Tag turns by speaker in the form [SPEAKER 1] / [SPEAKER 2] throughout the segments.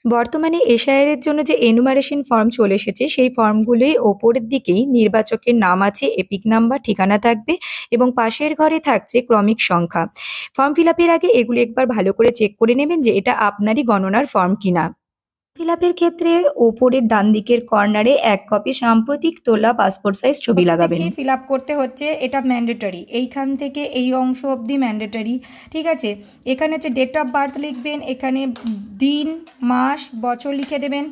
[SPEAKER 1] বর্তমানে এশআইআর-এর জন্য যে এনুমারেশন ফর্ম চলে এসেছে, সেই ফর্মগুলির ওপরের দিকেই নির্বাচকের নাম আছে, এপিক নাম্বার, ঠিকানা থাকবে এবং পাশের ঘরে থাকছে ক্রমিক সংখ্যা। ফর্ম ফিল আপের আগে এগুলি একবার ভালো করে চেক করে নেবেন যে এটা আপনারই গণনার ফর্ম কিনা। ফিল আপের ক্ষেত্রে ওপরের ডান দিকের কর্নারে ১ কপি সাম্প্রতিক তোলা পাসপোর্ট সাইজ ছবি লাগাবেন।
[SPEAKER 2] ফিল আপ করতে হচ্ছে, এটা ম্যান্ডেটরি, এইখান থেকে এই অংশ অবধি ম্যান্ডেটরি। ঠিক আছে, এখানে হচ্ছে ডেট অফ বার্থ লিখবেন, এখানে দিন মাস বছর লিখে দেবেন।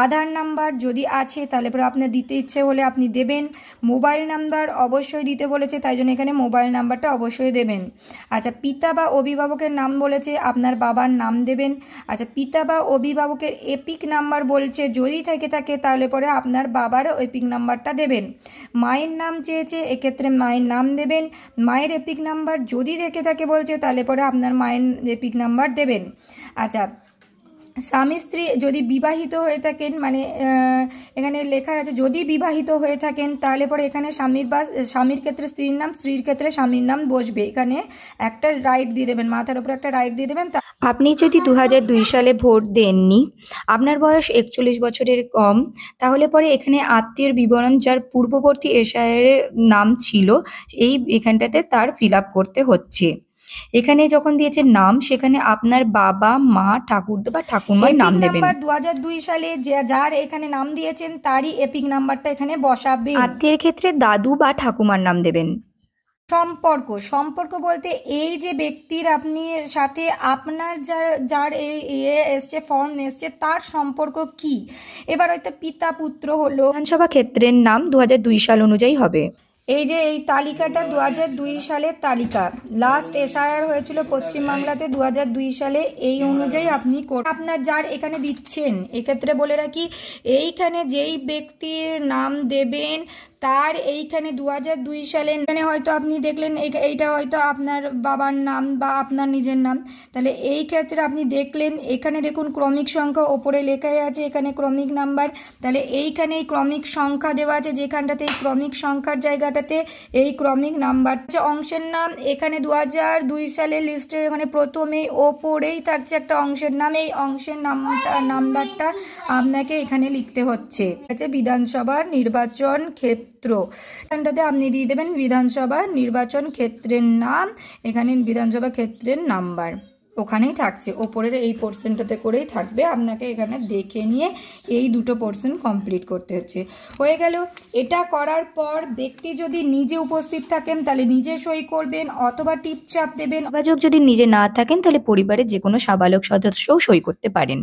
[SPEAKER 2] আধার নাম্বার যদি আছে তাহলে পরে আপনার দিতে ইচ্ছে হলে আপনি দেবেন। মোবাইল নাম্বার অবশ্যই দিতে বলেছে, তাই জন্য এখানে মোবাইল নাম্বারটা অবশ্যই দেবেন। আচ্ছা, পিতা বা অভিভাবকের নাম বলেছে, আপনার বাবার নাম দেবেন। আচ্ছা, পিতা বা অভিভাবকের এপিক নাম্বার বলছে, যদি থেকে থাকে তাহলে পরে আপনার বাবার এপিক নাম্বারটা দেবেন। মায়ের নাম চেয়েছে, এক্ষেত্রে মায়ের নাম দেবেন। মায়ের এপিক নাম্বার যদি থেকে থাকে বলছে, তাহলে পরে আপনার মায়ের এপিক নাম্বার দেবেন। আচ্ছা, স্বামী স্ত্রী যদি বিবাহিত হয়ে থাকেন, মানে এখানে লেখা আছে যদি বিবাহিত হয়ে থাকেন, তাহলে পরে এখানে স্বামীর ক্ষেত্রে স্ত্রীর নাম, স্ত্রীর ক্ষেত্রে স্বামীর নাম বসবে। এখানে একটা রাইট দিয়ে দেবেন, মাথার উপরে একটা রাইট দিয়ে দেবেন।
[SPEAKER 1] আপনি যদি ২০০২ সালে ভোট দেননি, আপনার বয়স ৪১ বছরের কম, তাহলে পরে এখানে আত্মীয়ের বিবরণ যার পূর্ববর্তী এশআইআর-এর নাম ছিল, এখানটাতে তার ফিল আপ করতে হচ্ছে। এখানে যখন দিয়েছে নাম, সেখানে আপনার বাবা, মা, ঠাকুরদা বা ঠাকুরমার নাম দেবেন।
[SPEAKER 2] ২০০২ সালে যার এখানে নাম দিয়েছেন তারই এপিক নাম্বারটা এখানে বসাবেন।
[SPEAKER 1] আত্মীয়ের ক্ষেত্রে দাদু বা ঠাকুমার নাম দেবেন।
[SPEAKER 2] সম্পর্ক বলতে এই যে ব্যক্তির আপনি সাথে আপনার যার এসছে ফর্ম এসছে তার সম্পর্ক কি। এবার হয়তো পিতা পুত্র হলো।
[SPEAKER 1] বিধানসভা ক্ষেত্রের নাম ২০০২ সাল অনুযায়ী হবে।
[SPEAKER 2] এই যে এই তালিকাটা ২০০২ সালের তালিকা, লাস্ট এসআইআর হয়েছিল পশ্চিমবাংলাতে ২০০২ সালে, এই অনুযায়ী আপনি আপনার যার এখানে দিচ্ছেন, এক্ষেত্রে বলে রাখি এইখানে যেই ব্যক্তির নাম দেবেন তার এইখানে ২০০২ সালে, এখানে হয়তো আপনি দেখলেন এইটা হয়তো আপনার বাবার নাম বা আপনার নিজের নাম, তাহলে এই ক্ষেত্রে আপনি দেখলেন এখানে দেখুন ক্রমিক সংখ্যা ওপরে লেখাই আছে, এখানে ক্রমিক নাম্বার, তাহলে এইখানে এই ক্রমিক সংখ্যা দেওয়া আছে, যেখানটাতে এই ক্রমিক সংখ্যার জায়গাটাতে এই ক্রমিক নাম্বার অংশের নাম। এখানে ২০০২ সালের লিস্টের মানে প্রথমেই ওপরেই থাকছে একটা অংশের নাম, এই অংশের নাম্বারটা আপনাকে এখানে লিখতে হচ্ছে। বিধানসভার নির্বাচন ক্ষেত্র, এখানটাতে আপনি দিয়ে দেবেন বিধানসভা নির্বাচন ক্ষেত্রের নাম, এখানে বিধানসভা ক্ষেত্রের নাম্বার ওখানেই থাকছে, ওপরের এই পোর্শনটাতে করেই থাকবে। আপনাকে এখানে দেখে নিয়ে এই দুটো পোর্শন কমপ্লিট করতে হচ্ছে। হয়ে গেল। এটা করার পর ব্যক্তি যদি নিজে উপস্থিত থাকেন তাহলে নিজে সই করবেন অথবা টিপচাপ দেবেন।
[SPEAKER 1] অভিভাবক যদি নিজে না থাকেন তাহলে পরিবারের যে কোনো সাবালক সদস্যও সই করতে পারেন।